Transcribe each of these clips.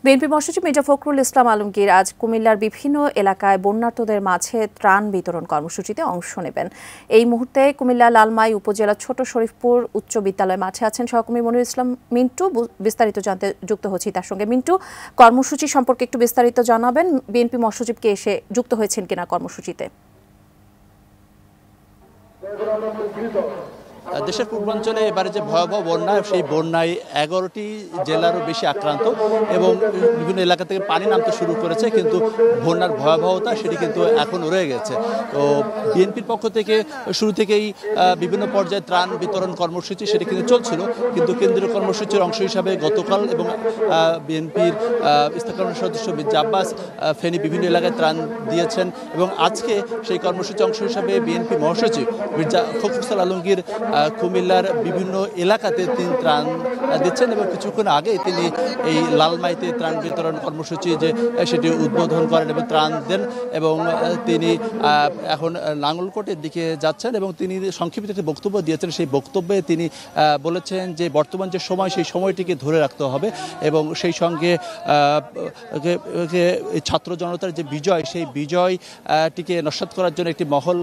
BNP মহাসচিব মির্জা ফখরুল ইসলাম আলমগীর আজ কুমিল্লার বিভিন্ন এলাকায় বন্যার্তদের মাঝে ত্রাণ বিতরণ কর্মসূচিতে অংশ নেবেন। এই মুহূর্তে কুমিল্লা লালমাই উপজেলার ছোট শরীফপুর উচ্চ বিদ্যালয় মাঠে আছেন সহকর্মী মনিরুল ইসলাম মিন্টু। বিস্তারিত জানতে যুক্ত হচ্ছি তার সঙ্গে। মিন্টু, কর্মসূচি সম্পর্কে একটু বিস্তারিত জানাবেন। বিএনপি মহাসচিবকে এসে যুক্ত হয়েছেন কিনা কর্মসূচিতে? দেশের পূর্বাঞ্চলে এবারে যে ভয়াবহ বন্যা, সেই বন্যায় 11টি জেলারও বেশি আক্রান্ত এবং বিভিন্ন এলাকা থেকে পানি নামতে শুরু করেছে, কিন্তু বন্যার ভয়াবহতা সেটি কিন্তু এখনও রয়ে গেছে। তো বিএনপির পক্ষ থেকে শুরু থেকেই বিভিন্ন পর্যায়ে ত্রাণ বিতরণ কর্মসূচি সেটি কিন্তু চলছিল, কিন্তু কেন্দ্রীয় কর্মসূচির অংশ হিসাবে গতকাল এবং বিএনপির স্থানীয় সদস্য মির্জা আব্বাস ফেনী বিভিন্ন এলাকায় ত্রাণ দিয়েছেন এবং আজকে সেই কর্মসূচির অংশ হিসাবে বিএনপি মহাসচিব মির্জা ফখরুল ইসলাম আলমগীর কুমিল্লার বিভিন্ন এলাকাতে তিনি ত্রাণ দিচ্ছেন এবং কিছুক্ষণ আগে তিনি এই লালমাইতে ত্রাণ বিতরণ কর্মসূচি সেটি উদ্বোধন করেন এবং ত্রাণ দেন এবং তিনি এখন নাঙ্গলকোটের দিকে যাচ্ছেন এবং তিনি সংক্ষিপ্ত একটি বক্তব্য দিয়েছেন। সেই বক্তব্যে তিনি বলেছেন যে বর্তমান যে সময়, সেই সময়টিকে ধরে রাখতে হবে এবং সেই সঙ্গে ছাত্র জনতার যে বিজয়, সেই বিজয়টিকে নস্যাৎ করার জন্য একটি মহল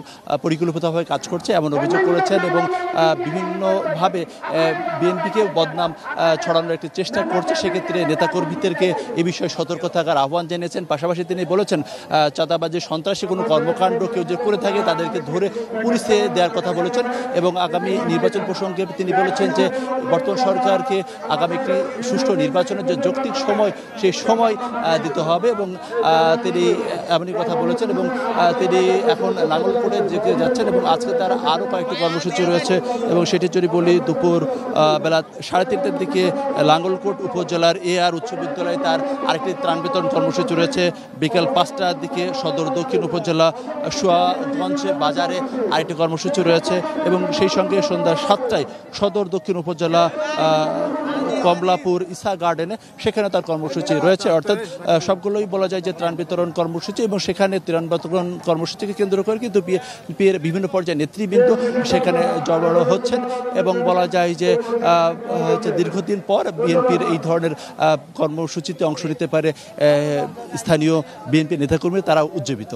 পরিকল্পিতভাবে কাজ করছে এমন অভিযোগ করেছেন এবং বিভিন্নভাবে বিএনপিকে বদনাম ছড়ানোর একটি চেষ্টা করছে। সেক্ষেত্রে নেতাকর্মীদেরকে এ বিষয়ে সতর্ক থাকার আহ্বান জানিয়েছেন। পাশাপাশি তিনি বলেছেন চাঁদাবাজি, সন্ত্রাসী কোনো কর্মকাণ্ড কেউ যে করে থাকে তাদেরকে ধরে পুলিশে দেওয়ার কথা বলেছেন এবং আগামী নির্বাচন প্রসঙ্গে তিনি বলেছেন যে বর্তমান সরকারকে আগামী একটি সুষ্ঠু নির্বাচনের যে যৌক্তিক সময়, সেই সময় দিতে হবে এবং তিনি এমনই কথা বলেছেন এবং তিনি এখন নাঙ্গলকোটের দিকে যাচ্ছেন এবং আজকে তার আরও কয়েকটি কর্মসূচি রয়েছে এবং সেটি যদি বলি দুপুর বেলা 3:30টার দিকে লাঙ্গলকোট উপজেলার আর উচ্চ বিদ্যালয়ে তার আরেকটি ত্রাণ বিতরণ কর্মসূচি রয়েছে। বিকেল 5টার দিকে সদর দক্ষিণ উপজেলা সোয়াগঞ্জ বাজারে আরেকটি কর্মসূচি রয়েছে এবং সেই সঙ্গে সন্ধ্যা 7টায় সদর দক্ষিণ উপজেলা কমলাপুর ইসা গার্ডেনে সেখানে তার কর্মসূচি রয়েছে। অর্থাৎ সবগুলোই বলা যায় যে ত্রাণ বিতরণ কর্মসূচি এবং সেখানে ত্রাণ বিতরণ কর্মসূচিকে কেন্দ্র করে কিন্তু বিএনপির বিভিন্ন পর্যায়ে নেতৃবৃন্দ সেখানে জড়ো হচ্ছেন এবং বলা যায় যে দীর্ঘদিন পর বিএনপির এই ধরনের কর্মসূচিতে অংশ নিতে পারে স্থানীয় বিএনপি নেতাকর্মী, তারা উজ্জীবিত।